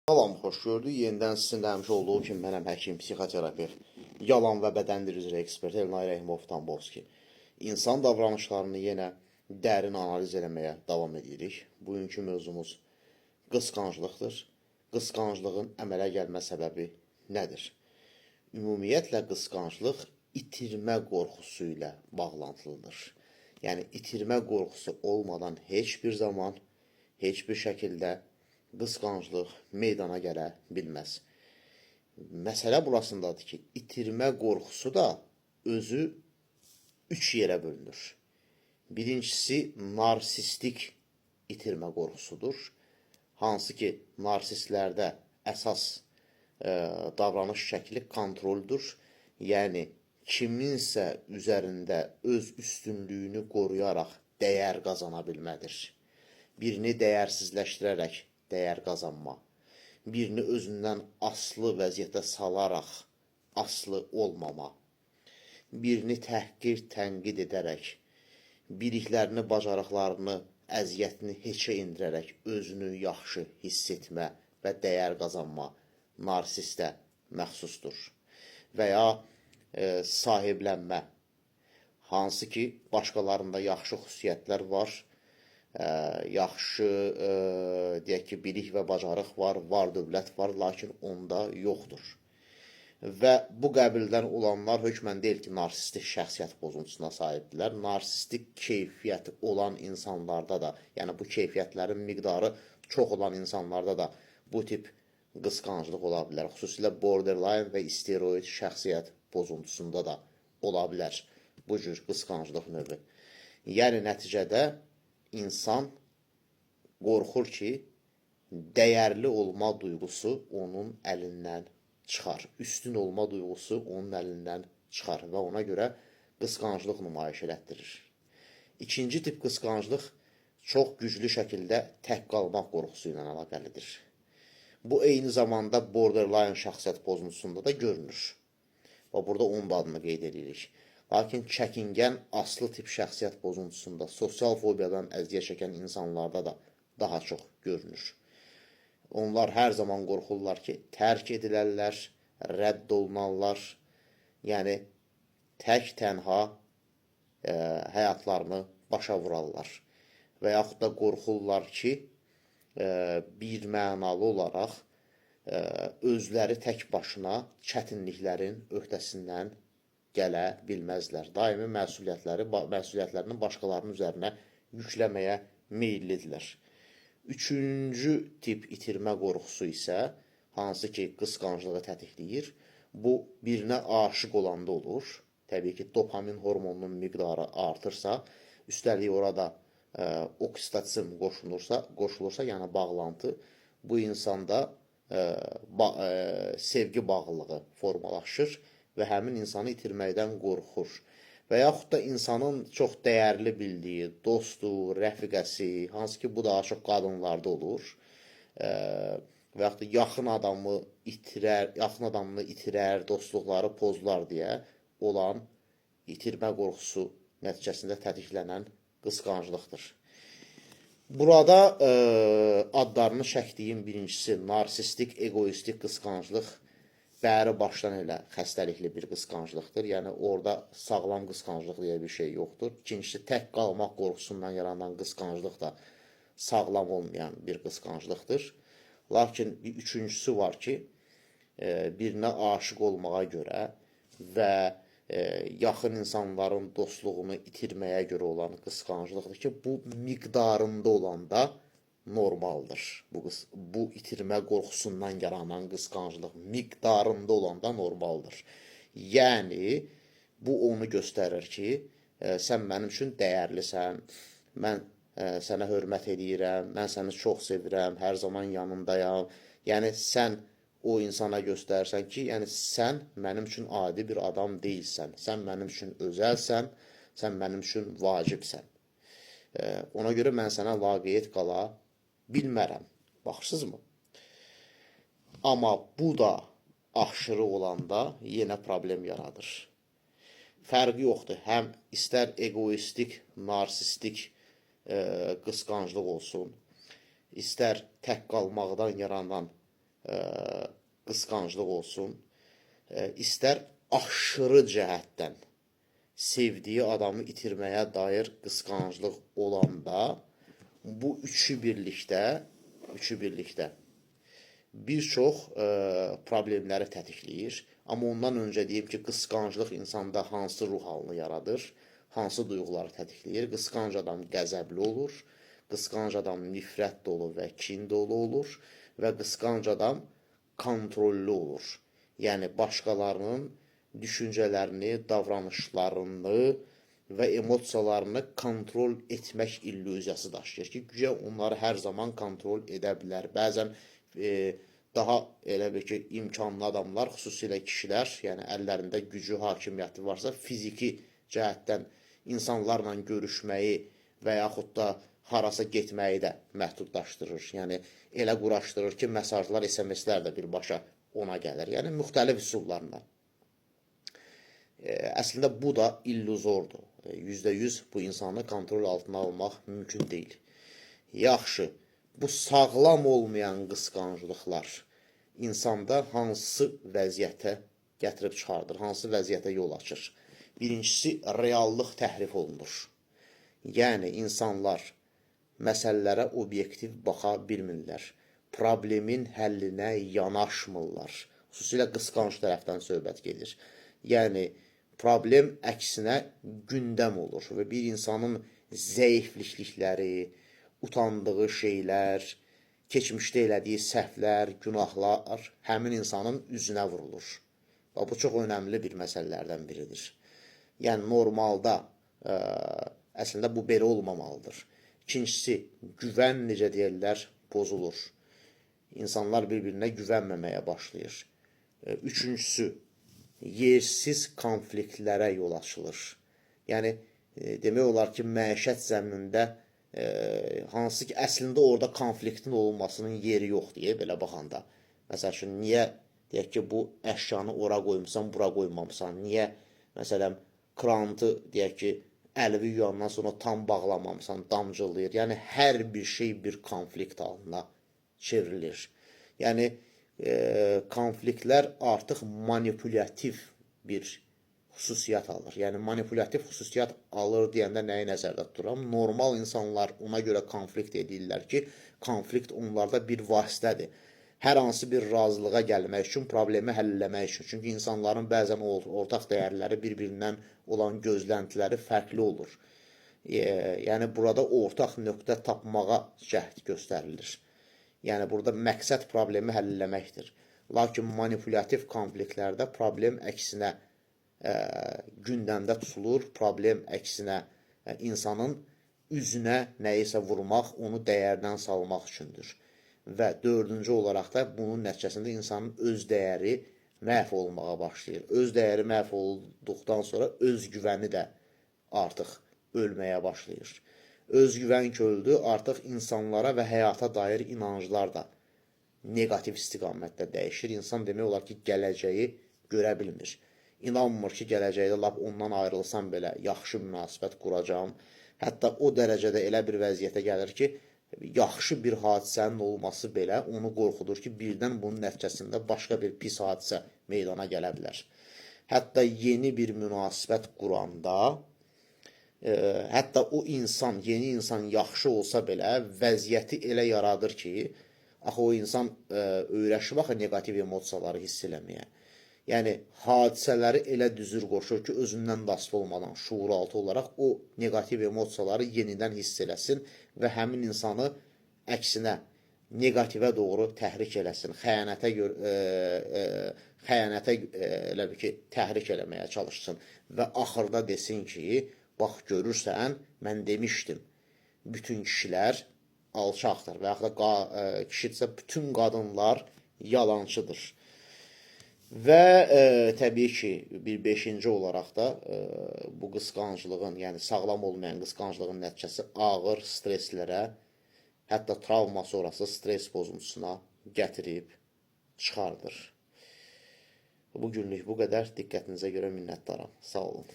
Salam, xoş gördük. Yenidən sizinlə həmişə olduğu kimi mənəm həkim, psixoterapevt, yalan və bədən dili üzrə ekspert Elnay Rəhimov Tambovski. İnsan davranışlarını yenə dərin analiz eləməyə davam edirik. Bugünkü mövzumuz qısqanclıqdır. Qısqanclığın əmələ gəlmə səbəbi nədir? Ümumiyyətlə qısqanclıq itirmə qorxusu ilə bağlantılıdır. Yəni itirmə qorxusu olmadan heç bir zaman, heç bir şəkildə qısqanclıq meydana gələ bilməz. Məsələ burasındadır ki, itirmə qorxusu da özü 3 yerə bölünür. Birincisi, narsistik itirmə qorxusudur. Hansı ki, narsistlərdə əsas davranış şəkli kontroldür. Yəni, kiminsə üzərində öz üstünlüyünü qoruyaraq dəyər qazana bilmədir. Birini dəyərsizləşdirərək dəyər qazanma, birini özündən asılı vəziyyətə salaraq asılı olmama, birini təhqir, tənqid edərək, biliklərini, bacarıqlarını, əziyyətini heçə indirərək özünü yaxşı hiss etmə və dəyər qazanma narsistə məxsusdur. Və ya sahiblənmə, hansı ki, başqalarında yaxşı xüsusiyyətlər var, yaxşı deyək ki, bilik və bacarıq var dövlət var, lakin onda yoxdur. Və bu qəbildən olanlar hökmən deyil ki, narsistik şəxsiyyət pozuntusuna sahibdirlər. Narsistik keyfiyyəti olan insanlarda da, yəni bu keyfiyyətlərin miqdarı çox olan insanlarda da bu tip qısqanclıq ola bilər. Xüsusilə borderline və steroid şəxsiyyət pozuntusunda da ola bilər bu cür qısqanclıq növü. Yəni nəticədə İnsan qorxur ki, dəyərli olma duyğusu onun əlindən çıxar. Üstün olma duyğusu onun əlindən çıxar və ona görə qısqanclıq nümayiş elətdirir. İkinci tip qısqanclıq çox güclü şəkildə tək qalmaq qorxusu ilə əlaqəlidir. Bu, eyni zamanda borderline şəxsiyyət pozuntusunda da görünür. Və burada onun da adını qeyd edirik. Lakin çəkingən aslı tip şəxsiyyət pozuntusunda, sosial fobiyadan əziyyət çəkən insanlarda da daha çox görünür. Onlar hər zaman qorxurlar ki, tərk edilərlər, rədd olunarlar, yəni tək tənha həyatlarını başa vurarlar. Və yaxud da qorxurlar ki, bir mənalı olaraq özləri tək başına çətinliklərin öhdəsindən gələ bilməzlər. Daimi məsuliyyətlərini başqalarının üzərinə yükləməyə meyillidirlər. Üçüncü tip itirmə qorxusu isə, hansı ki, qısqanclığı tetikləyir, bu birinə aşıq olanda olur. Təbii ki, dopamin hormonunun miqdarı artırsa, üstəlik orada oksitosin qoşulursa, yəni bağlantı, bu insanda sevgi bağlılığı formalaşır və həmin insanı itirməkdən qorxur. Və yaxud da insanın çox dəyərli bildiyi dostu, rəfiqəsi, hansı ki, bu daha çox qadınlarda olur, və yaxud da yaxın adamını itirər, dostluqları pozular deyə olan itirmə qorxusu nəticəsində tətiklənən qısqanclıqdır. Burada adlarını çəkdiyim birincisi narsistik, egoistik qısqanclıq bəri başdan elə xəstəlikli bir qısqanclıqdır. Yəni, orada sağlam qısqanclıq deyə bir şey yoxdur. İkincisi, tək qalmaq qorxusundan yaranan qısqanclıq da sağlam olmayan bir qısqanclıqdır. Lakin bir üçüncüsü var ki, birinə aşıq olmağa görə və yaxın insanların dostluğunu itirməyə görə olan qısqanclıqdır ki, bu miqdarında olanda normaldır. Bu itirmə qorxusundan yaranan qısqanclıq miqdarında olanda normaldır. Yəni, bu onu göstərir ki, sən mənim üçün dəyərlisən, mən sənə hörmət edirəm, mən səni çox sevirəm, hər zaman yanındayam. Yəni, sən o insana göstərsən ki, yəni sən mənim üçün adi bir adam deyilsən, sən mənim üçün özəlsən, sən mənim üçün vacibsən. Ona görə mən sənə laqeyd qala bilmərəm. Baxırsınızmı? Amma bu da aşırı olanda yenə problem yaradır. Fərqi yoxdur. Həm istər egoistik, narsistik qısqanclıq olsun, istər tək qalmaqdan yaranan qısqanclıq olsun, istər aşırı cəhətdən sevdiyi adamı itirməyə dair qısqanclıq olanda, bu üçü birlikdə bir çox problemləri tətikləyir. Amma ondan öncə deyim ki, qısqanclıq insanda hansı ruh halını yaradır, hansı duyğuları tətikləyir. Qısqanc adam qəzəbli olur, qısqanc adam nifrət dolu və kin dolu olur və qısqanc adam kontrollü olur. Yəni, başqalarının düşüncələrini, davranışlarını və emosiyalarını kontrol etmək illüziyası daşıyır ki, güya onları hər zaman kontrol edə bilər. Bəzən daha elə bir ki, imkanlı adamlar, xüsusilə kişilər, yəni əllərində gücü, hakimiyyəti varsa, fiziki cəhətdən insanlarla görüşməyi və yaxud da harasa getməyi də məhdudlaşdırır. Yəni, elə quraşdırır ki, mesajlar, SMS-lər də birbaşa ona gəlir. Yəni, müxtəlif üsullarla. Əslində, bu da illüzordur. %100 bu insanı kontrol altına almaq mümkün deyil. Yaxşı, bu sağlam olmayan qısqanclıqlar insanda hansı vəziyyətə gətirib çıxardır, hansı vəziyyətə yol açır? Birincisi, reallıq təhrif olunur. Yəni, insanlar məsələlərə obyektiv baxa bilmirlər. Problemin həllinə yanaşmırlar. Xüsusilə qısqanc tərəfdən söhbət gedir. Yəni, problem əksinə gündəm olur və bir insanın zəiflikləri, utandığı şeylər, keçmişdə elədiyi səhvlər, günahlar həmin insanın üzünə vurulur. Və bu çox önəmli bir məsələlərdən biridir. Yəni, normalda əslində bu belə olmamalıdır. İkincisi, güvən, necə deyirlər, pozulur. İnsanlar bir-birinə güvənməməyə başlayır. Üçüncüsü, yersiz konfliktlərə yol açılır. Yəni, demək olar ki, məişət zəminində hansı ki, əslində orada konfliktin olunmasının yeri yox deyə belə baxanda. Məsəl üçün, niyə deyək ki, bu əşyanı ora qoymuşsan, bura qoymamısan? Niyə, məsələn, krantı deyək ki, əlvi yuyandan sonra tam bağlamamısan, damcılayır. Yəni, hər bir şey bir konflikt halına çevrilir. Yəni, konfliktlər artıq manipulativ bir xüsusiyyət alır. Yəni, manipulativ xüsusiyyət alır deyəndə nəyi nəzərdə tuturam? Normal insanlar ona görə konflikt edirlər ki, konflikt onlarda bir vasitədir. Hər hansı bir razılığa gəlmək üçün, problemi həll eləmək üçün. Çünki insanların bəzən ortaq dəyərləri bir-birindən olan gözləntiləri fərqli olur. Yəni, burada ortaq nöqtə tapmağa cəhd göstərilir. Yəni, burada məqsəd problemi həll eləməkdir. Lakin manipulativ konfliktlərdə problem əksinə gündəmdə tutulur, problem əksinə insanın üzünə nəyisə vurmaq, onu dəyərdən salmaq üçündür. Və dördüncü olaraq da bunun nəticəsində insanın öz dəyəri məhv olmağa başlayır. Öz dəyəri məhv olduqdan sonra öz güvəni də artıq ölməyə başlayır. Öz güvən ki öldü, artıq insanlara və həyata dair inanclar da negativ istiqamətdə dəyişir. İnsan demək olar ki, gələcəyi görə bilmir. İnanmır ki, gələcəkdə lap ondan ayrılsam belə yaxşı münasibət quracam. Hətta o dərəcədə elə bir vəziyyətə gəlir ki, yaxşı bir hadisənin olması belə onu qorxudur ki, birdən bunun nəticəsində başqa bir pis hadisə meydana gələ bilər. Hətta yeni bir münasibət quranda, hətta o insan, yeni insan yaxşı olsa belə vəziyyəti elə yaradır ki, axı o insan öyrəşib axı negativ emosiyaları hiss eləməyə. Yəni, hadisələri elə düzür qoşur ki, özündən daslı olmadan, şuuraltı olaraq o negativ emosiyaları yenidən hiss eləsin və həmin insanı əksinə negativə doğru təhrik eləsin, xəyanətə elə bir ki, təhrik eləməyə çalışsın və axırda desin ki, bax, görürsən, mən demişdim, bütün kişilər alçaqdır və yaxud da kişidirsə, bütün qadınlar yalancıdır. Və təbii ki, bir beşinci olaraq da bu qısqanclığın, yəni sağlam olmayan qısqanclığın nəticəsi ağır streslərə, hətta travma sonrası stres pozuntusuna gətirib çıxardır. Bu günlük bu qədər. Diqqətinizə görə minnətdaram. Sağ olun.